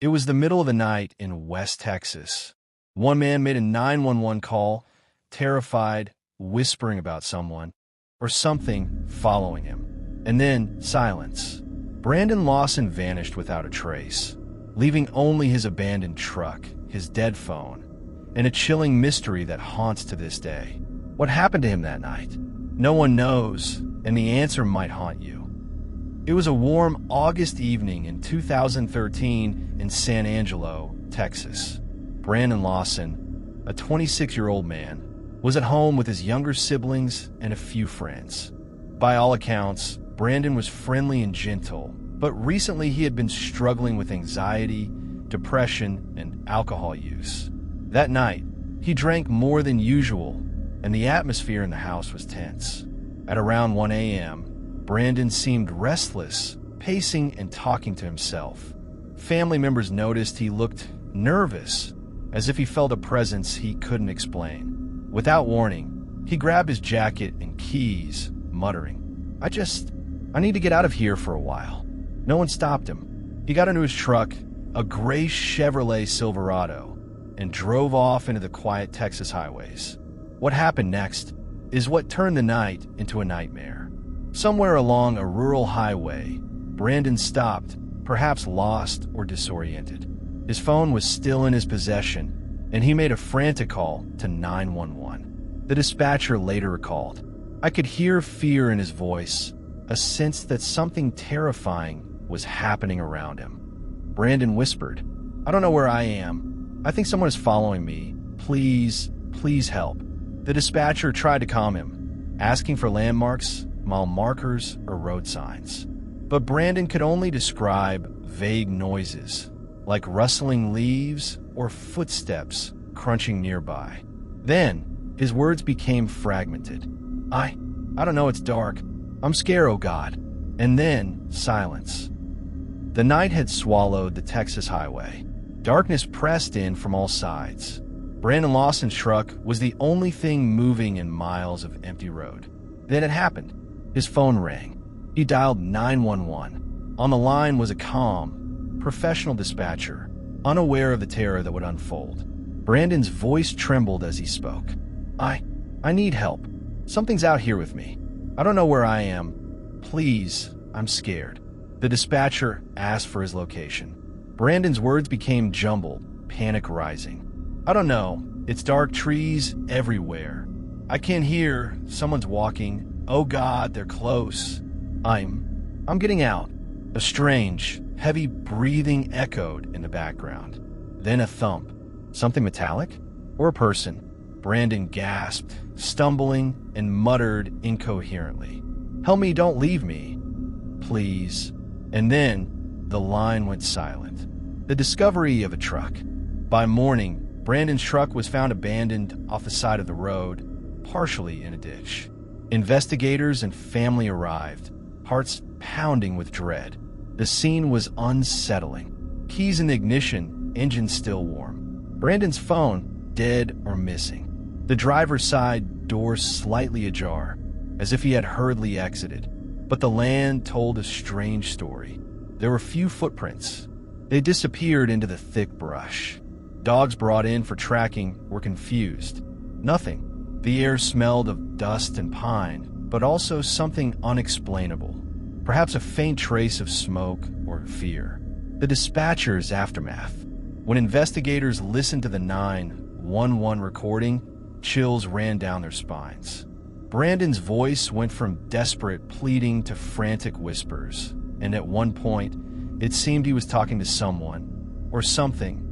It was the middle of the night in West Texas. One man made a 911 call, terrified, whispering about someone or something following him. And then silence. Brandon Lawson vanished without a trace, leaving only his abandoned truck, his dead phone, and a chilling mystery that haunts to this day. What happened to him that night? No one knows, and the answer might haunt you. It was a warm August evening in 2013 in San Angelo, Texas. Brandon Lawson, a 26-year-old man, was at home with his younger siblings and a few friends. By all accounts, Brandon was friendly and gentle, but recently he had been struggling with anxiety, depression, and alcohol use. That night, he drank more than usual, and the atmosphere in the house was tense. At around 1 a.m., Brandon seemed restless, pacing and talking to himself. Family members noticed he looked nervous, as if he felt a presence he couldn't explain. Without warning, he grabbed his jacket and keys, muttering, I need to get out of here for a while." No one stopped him. He got into his truck, a gray Chevrolet Silverado, and drove off into the quiet Texas highways. What happened next is what turned the night into a nightmare. Somewhere along a rural highway, Brandon stopped, perhaps lost or disoriented. His phone was still in his possession, and he made a frantic call to 911. The dispatcher later recalled, "I could hear fear in his voice, a sense that something terrifying was happening around him." Brandon whispered, "I don't know where I am. I think someone is following me. Please help." The dispatcher tried to calm him, asking for landmarks, mile markers, or road signs. But Brandon could only describe vague noises, like rustling leaves or footsteps crunching nearby. Then, his words became fragmented. I don't know, it's dark. I'm scared, oh God." And then, silence. The night had swallowed the Texas highway. Darkness pressed in from all sides. Brandon Lawson's truck was the only thing moving in miles of empty road. Then it happened. His phone rang. He dialed 911. On the line was a calm, professional dispatcher, unaware of the terror that would unfold. Brandon's voice trembled as he spoke. I need help. Something's out here with me. I don't know where I am. Please, I'm scared." The dispatcher asked for his location. Brandon's words became jumbled, panic rising. "I don't know. It's dark, trees everywhere. I can't hear. Someone's walking. Oh God, they're close. I'm getting out." A strange, heavy breathing echoed in the background. Then a thump. Something metallic? Or a person? Brandon gasped, stumbling, and muttered incoherently, "Help me, don't leave me. Please." And then the line went silent. The discovery of a truck. By morning, Brandon's truck was found abandoned off the side of the road, partially in a ditch. Investigators and family arrived, hearts pounding with dread. The scene was unsettling. Keys in the ignition, engine still warm. Brandon's phone, dead or missing. The driver's side door slightly ajar, as if he had hurriedly exited. But the land told a strange story. There were few footprints. They disappeared into the thick brush. Dogs brought in for tracking were confused. Nothing. The air smelled of dust and pine, but also something unexplainable. Perhaps a faint trace of smoke or fear. The dispatcher's aftermath. When investigators listened to the 911 recording, chills ran down their spines. Brandon's voice went from desperate pleading to frantic whispers, and at one point, it seemed he was talking to someone, or something,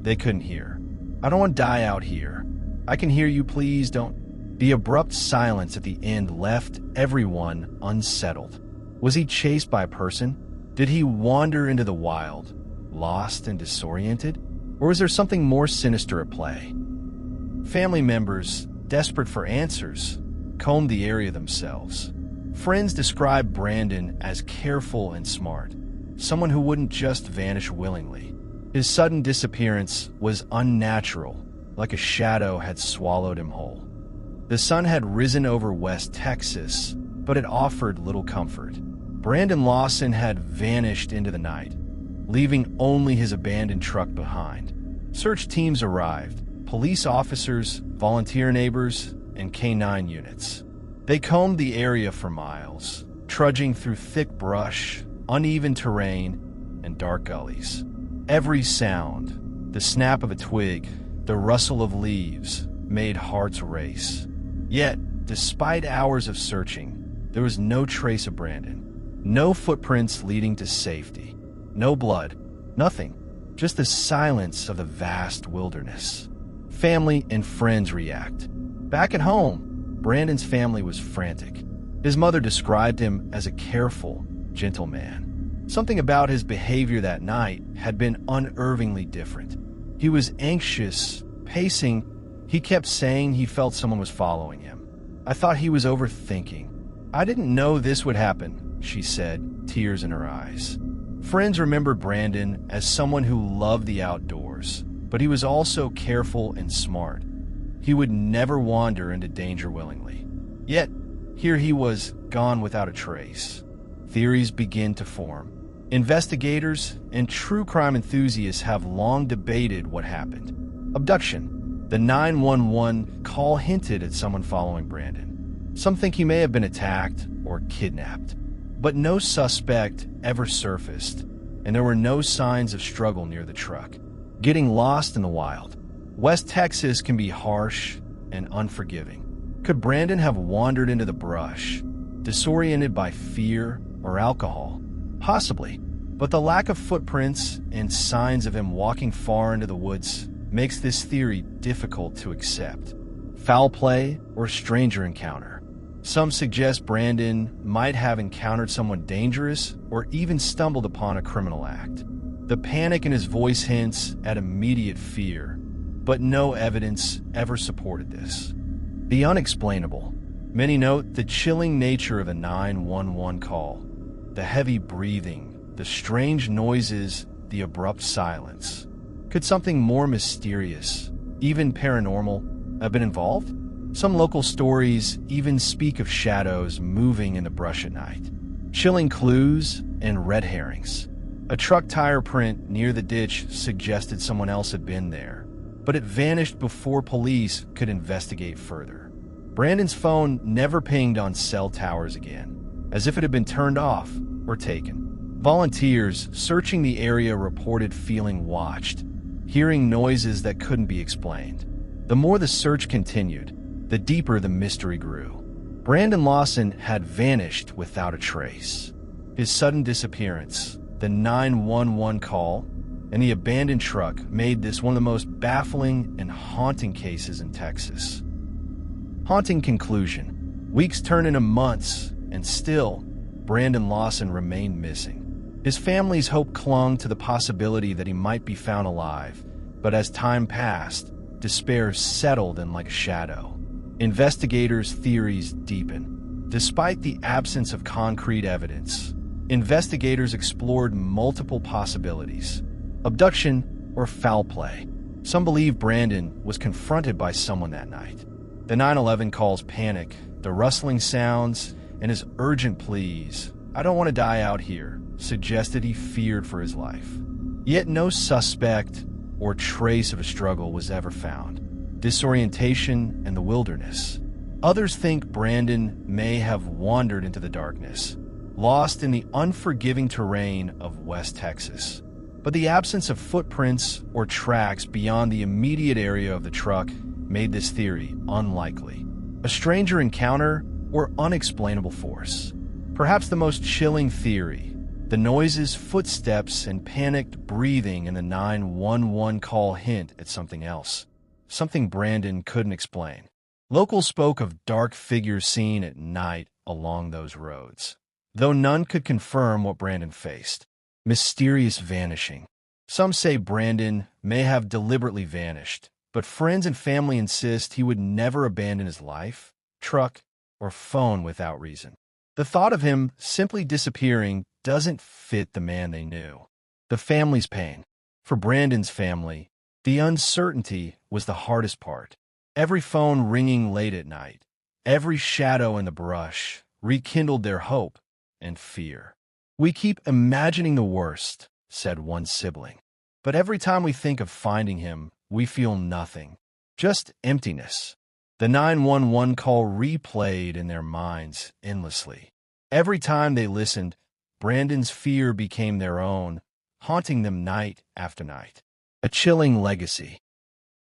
they couldn't hear. "I don't want to die out here. I can hear you, please don't." The abrupt silence at the end left everyone unsettled. Was he chased by a person? Did he wander into the wild, lost and disoriented? Or was there something more sinister at play? Family members, desperate for answers, combed the area themselves. Friends described Brandon as careful and smart, someone who wouldn't just vanish willingly. His sudden disappearance was unnatural, like a shadow had swallowed him whole. The sun had risen over West Texas, but it offered little comfort. Brandon Lawson had vanished into the night, leaving only his abandoned truck behind. Search teams arrived, police officers, volunteer neighbors, and K-9 units. They combed the area for miles, trudging through thick brush, uneven terrain, and dark gullies. Every sound, the snap of a twig, the rustle of leaves, made hearts race. Yet, despite hours of searching, there was no trace of Brandon. No footprints leading to safety. No blood. Nothing. Just the silence of the vast wilderness. Family and friends react. Back at home, Brandon's family was frantic. His mother described him as a careful, gentle man. Something about his behavior that night had been unnervingly different. He was anxious, pacing. He kept saying he felt someone was following him. I thought he was overthinking. I didn't know this would happen, she said, tears in her eyes. Friends remembered Brandon as someone who loved the outdoors, but he was also careful and smart. He would never wander into danger willingly. Yet, here he was, gone without a trace. Theories begin to form. Investigators and true crime enthusiasts have long debated what happened. Abduction. The 911 call hinted at someone following Brandon. Some think he may have been attacked or kidnapped. But no suspect ever surfaced, and there were no signs of struggle near the truck. Getting lost in the wild. West Texas can be harsh and unforgiving. Could Brandon have wandered into the brush, disoriented by fear or alcohol? Possibly, but the lack of footprints and signs of him walking far into the woods makes this theory difficult to accept. Foul play or stranger encounter. Some suggest Brandon might have encountered someone dangerous or even stumbled upon a criminal act. The panic in his voice hints at immediate fear, but no evidence ever supported this. The unexplainable. Many note the chilling nature of a 911 call, the heavy breathing, the strange noises, the abrupt silence. Could something more mysterious, even paranormal, have been involved? Some local stories even speak of shadows moving in the brush at night. Chilling clues and red herrings. A truck tire print near the ditch suggested someone else had been there, but it vanished before police could investigate further. Brandon's phone never pinged on cell towers again, as if it had been turned off or taken. Volunteers searching the area reported feeling watched, hearing noises that couldn't be explained. The more the search continued, the deeper the mystery grew. Brandon Lawson had vanished without a trace. His sudden disappearance, the 911 call, and the abandoned truck made this one of the most baffling and haunting cases in Texas. Haunting conclusion. Weeks turned into months, and still, Brandon Lawson remained missing. His family's hope clung to the possibility that he might be found alive, but as time passed, despair settled in like a shadow. Investigators' theories deepened. Despite the absence of concrete evidence, investigators explored multiple possibilities. Abduction or foul play. Some believe Brandon was confronted by someone that night. The 911 calls panic, the rustling sounds, and his urgent pleas, "I don't want to die out here," suggested he feared for his life. Yet no suspect or trace of a struggle was ever found. Disorientation and the wilderness. Others think Brandon may have wandered into the darkness, lost in the unforgiving terrain of West Texas. But the absence of footprints or tracks beyond the immediate area of the truck made this theory unlikely. A stranger encounter or unexplainable force. Perhaps the most chilling theory, the noises, footsteps, and panicked breathing in the 911 call hint at something else. Something Brandon couldn't explain. Locals spoke of dark figures seen at night along those roads, though none could confirm what Brandon faced. Mysterious vanishing. Some say Brandon may have deliberately vanished, but friends and family insist he would never abandon his life, truck, or phone without reason. The thought of him simply disappearing doesn't fit the man they knew. The family's pain. For Brandon's family, the uncertainty was the hardest part. Every phone ringing late at night, every shadow in the brush rekindled their hope and fear. We keep imagining the worst, said one sibling. But every time we think of finding him, we feel nothing, just emptiness. The 911 call replayed in their minds endlessly. Every time they listened, Brandon's fear became their own, haunting them night after night. A chilling legacy.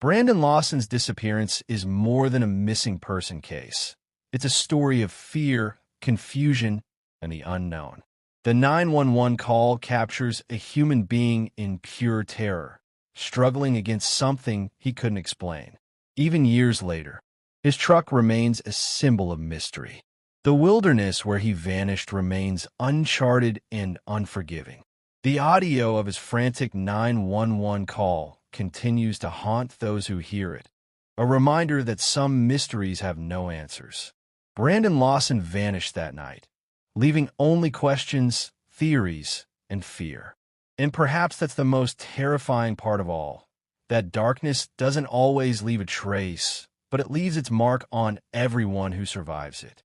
Brandon Lawson's disappearance is more than a missing person case. It's a story of fear, confusion, and the unknown. The 911 call captures a human being in pure terror, struggling against something he couldn't explain. Even years later, his truck remains a symbol of mystery. The wilderness where he vanished remains uncharted and unforgiving. The audio of his frantic 911 call continues to haunt those who hear it, a reminder that some mysteries have no answers. Brandon Lawson vanished that night, leaving only questions, theories, and fear. And perhaps that's the most terrifying part of all. That darkness doesn't always leave a trace, but it leaves its mark on everyone who survives it.